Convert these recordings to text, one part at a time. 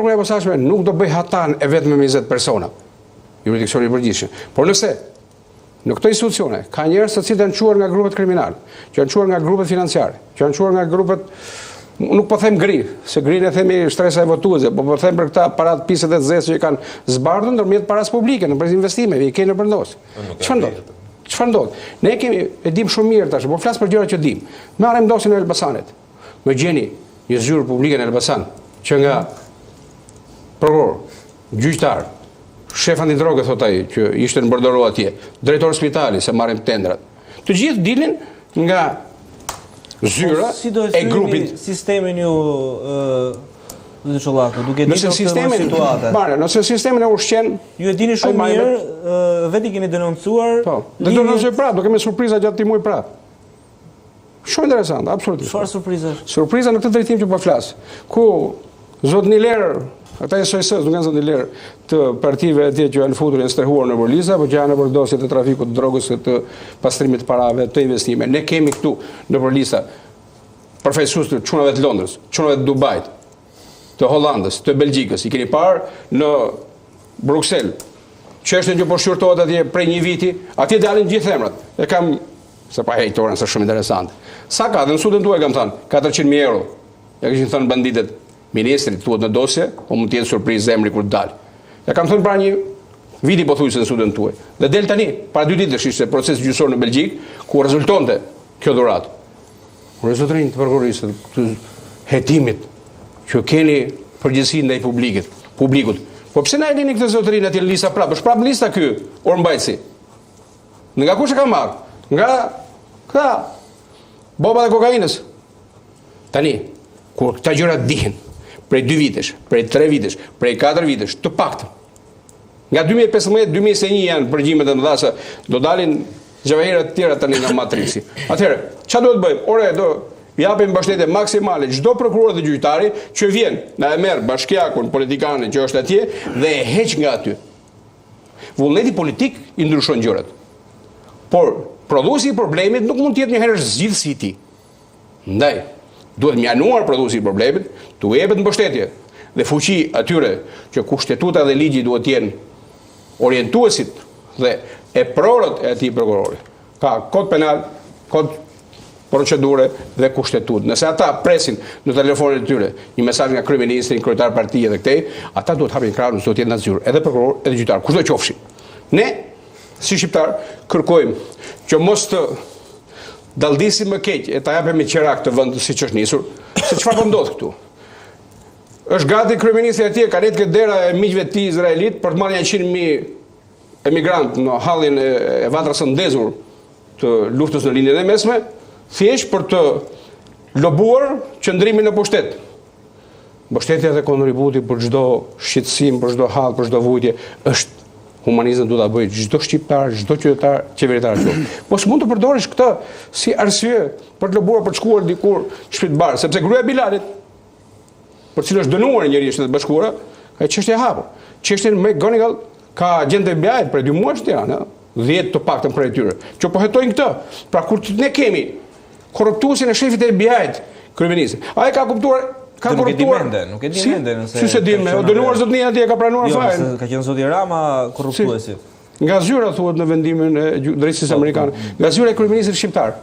Qarkulla e posaçme nuk do bëj hatan e vetëm me 20 persona, jurisdiksioni i përgjithshëm. Por nëse në këto institucione ka njerëz të cilët janë quar nga grupet kriminal, që janë quar nga grupet financiare, që janë quar nga grupet, nuk po them gri, se grinë e themi shtresa e votuese, po them për këta parat piset e zezë që kanë zbardhur ndërmjet paras publike në investimeve, i kemi në përndos. Çfarë ndodh? Çfarë ndodh? Ne e dim shumë mirë tash, po flas për gjëra që dim. Marrim ndosin e Elbasanit. Më gjeni një zyrë publike në Elbasan që nga prokuror, gjyqtar, shef antidroge, thot ai, që ishte në bordoro atje, drejtor spitali, se marrim tendrat. Të gjithë dilin nga zyra e grupit. Sistemin ju Zoti Çollaku, duke ditur këtë situatë. Nëse sistemin e ushqen, ju e dini shumë mirë, vetë i keni denoncuar. Po, do denoncoj prapë, do kemi surpriza gjatë timoj prapë. Shumë interesant, absolutisht. Çfarë surpriza? Surpriza në këtë drejtim që po flas. Ku zot Niler, ata e SOS, nuk janë zot Niler, të partive atje që janë futur, janë strehuar në Borlisa, po që janë në dosjet e trafikut të drogës, të pastrimit të parave, të investime. Ne kemi këtu në Borlisa përfaqësues të çunave të Londrës, çunave të Dubajit, të Hollandës, të Belgjikës. I keni parë në Bruksel. Çështën që po shqyrtohet atje prej një viti, atje dalin gjithë emrat. E kam se pa hejtorën, se shumë interesante. Sa ka, dhe në sudën tuaj kam thënë, 400.000 euro. Ja këshin thënë banditet, ministrit, thuhet në dosje, po mund t'jenë surprizë zemri kur dalë. Ja kam thënë pra një viti po thujse në sudën tuaj. Dhe del tani, para 2 ditësh ishte proces gjyqësor në Belgjik, ku rezultonte kjo dhuratë. Rezultrin të prokurorisë, të hetimit, që keni përgjegjësi ndaj publikut. Po pse na e lini këtë zotërinë atje në lista prapë? Është prapë lista ky, Ormbajtsi. Nga kush e ka marrë? Nga këta boba dhe kokainës. Tani, kur këta gjëra dihen prej 2 vitesh, prej 3 vitesh, prej 4 vitesh, të paktën. Nga 2015-2021 janë përgjimet e mëdha se do dalin gjavahirat të tjera tani nga matriksi. Atëherë, çfarë duhet bëjmë? Ore, do japim mbështetje maksimale çdo prokuror dhe gjyqtari që vjen, na e merr bashkiakun politikanin që është atje dhe e heq nga aty. Vullneti politik i ndryshon gjërat. Por prodhuesi i problemit nuk mund të jetë njëherë zgjidhësi i tij. Ndaj, duhet mjanuar prodhuesi i problemit, t'u jepet mbështetje dhe fuqi atyre që kushtetuta dhe ligji duhet të jenë orientuesit dhe e prorët e atij prokurori. Ka kod penal, kod procedure dhe kushtetut. Nëse ata presin në telefonin e tyre një mesazh nga kryeministri, kryetar partie dhe këtej, ata duhet hapin krahun, do të jetë në zyrë, edhe prokuror, edhe gjyqtar, kushdo qofshin. Ne, si shqiptar, kërkojmë që mos të dalldisim më keq e ta japim me qerak të vendit siç është nisur, se çfarë po ndodh këtu. Është gati kryeministri atje, ka këtë dera e miqve të tij izraelit për të marrë 100.000 emigrantë në hallin e vatrës së ndezur të luftës në lindjen e mesme, thjesht për të lobuar qëndrimin në pushtet. Mbështetja dhe kontributi për çdo shqetësim, për çdo hall, për çdo vujtje është humanizëm duhet ta bëjë çdo shqiptar, çdo qytetar, qeveritar qoftë. Po s'mund të përdorish këtë si arsye për të lobuar për të shkuar dikur shpirtbar, sepse gruaja e Bilalit, për cilën është dënuar njëri i Shtetit Bashkuara, ka çështje e hapur. Çështjen me Gonigal ka agjentë FBI për 2 muaj në Tiranë, 10 të paktën prej tyre, që po hetojnë këtë. Pra kur ne kemi korruptuesin e shefit e FBI-t, kryeministin. Ai ka kuptuar, nuk e di mende nëse. Si se di me, o dënuar zotnia atje ka pranuar fajin. Ka qenë zoti Rama korruptuesi. Nga zyra thuhet në vendimin e drejtësisë amerikane. Nga zyra e kryeministit shqiptar.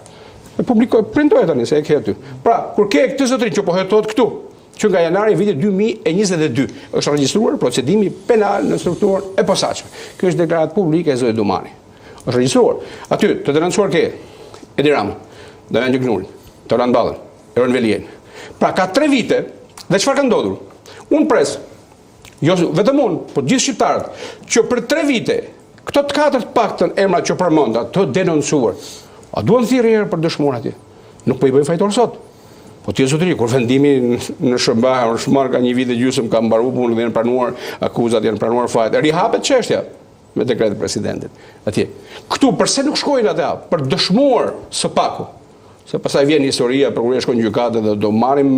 E publikoi, printoi tani se e ke aty. Pra, kur ke këtë zotëri që po hetohet këtu, që nga janari i vitit 2022 është regjistruar procedimi penal në strukturën e posaçme. Kjo është deklaratë publike e zotit Dumani. Është regjistruar. Aty të denoncuar ke Edi Rama, Damian Gjiknurin, Toran Ballën, Eron Velien. Pra ka 3 vite dhe çfarë ka ndodhur? Unë pres, jo vetëm unë, por gjithë shqiptarët, që për 3 vite këto të 4 të paktën emra që përmenda të denoncuar, a duan thirrje herë për dëshmor atje? Nuk po i bëjnë fajtor sot. Po ti zotëri, kur vendimi në Shërbaj është marrë ka 1 vit e gjysmë, ka mbaruar punën dhe janë pranuar akuzat, janë pranuar fajt. Rihapet çështja me dekret të presidentit. Atje. Këtu pse nuk shkojnë ata për dëshmuar së paku Se pastaj vjen historia për kur shkon gjykatë dhe do marrim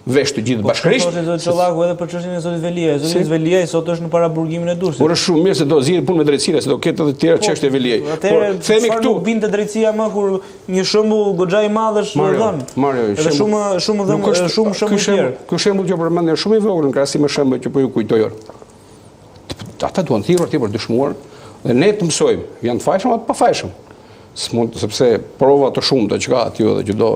vesh të gjithë bashkërisht. Po thotë Çollaku edhe për çështjen e zotit Veliaj. Zoti Veliaj sot është në paraburgimin e Durrësit. Por është shumë mirë se do zgjidhet punë me drejtësinë, se do ketë edhe të tjera çështje Veliaj. Por themi këtu nuk binte drejtësia më kur një shembull goxha i madh është dhënë. Edhe shumë dhënë, shumë shembull tjerë. Ky shembull që përmendën shumë i vogël në krahasim me shembull që po ju kujtoj. Ata duan thirrur ti për dëshmuar dhe ne të mësojmë, janë të fajshëm apo pa fajshëm. Sepse prova të shumta që ka aty edhe që do